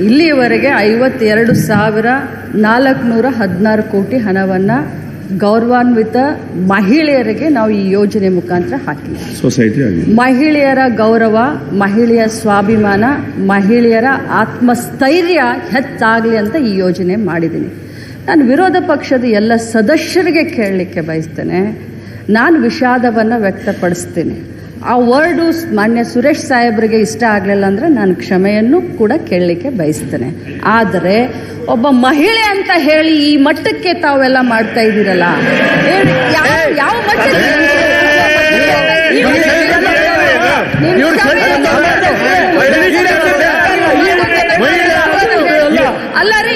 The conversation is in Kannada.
ಇಲ್ಲಿಯವರೆಗೆ 52,416 ಕೋಟಿ ಹಣವನ್ನು ಗೌರವಾನ್ವಿತ ಮಹಿಳೆಯರಿಗೆ ನಾವು ಈ ಯೋಜನೆ ಮುಖಾಂತರ ಹಾಕಿದ್ದೀವಿ. ಸೊಸೈಟಿ ಮಹಿಳೆಯರ ಗೌರವ, ಮಹಿಳೆಯ ಸ್ವಾಭಿಮಾನ, ಮಹಿಳೆಯರ ಆತ್ಮಸ್ಥೈರ್ಯ ಹೆಚ್ಚಾಗಲಿ ಅಂತ ಈ ಯೋಜನೆ ಮಾಡಿದ್ದೀನಿ. ನಾನು ವಿರೋಧ ಪಕ್ಷದ ಎಲ್ಲ ಸದಸ್ಯರಿಗೆ ಕೇಳಲಿಕ್ಕೆ ಬಯಸ್ತೇನೆ, ನಾನು ವಿಷಾದವನ್ನು ವ್ಯಕ್ತಪಡಿಸ್ತೀನಿ. ಆ ವರ್ಡು ಮಾನ್ಯ ಸುರೇಶ್ ಸಾಹೇಬರಿಗೆ ಇಷ್ಟ ಆಗಲಿಲ್ಲ ಅಂದರೆ ನಾನು ಕ್ಷಮೆಯನ್ನು ಕೂಡ ಕೇಳಲಿಕ್ಕೆ ಬಯಸ್ತೇನೆ. ಆದರೆ ಒಬ್ಬ ಮಹಿಳೆ ಅಂತ ಹೇಳಿ ಈ ಮಟ್ಟಕ್ಕೆ ತಾವೆಲ್ಲ ಮಾಡ್ತಾ ಇದ್ದೀರಲ್ಲ, ಯಾವ ಮಟ್ಟಕ್ಕೆ? ಅಲ್ಲ ರೀ,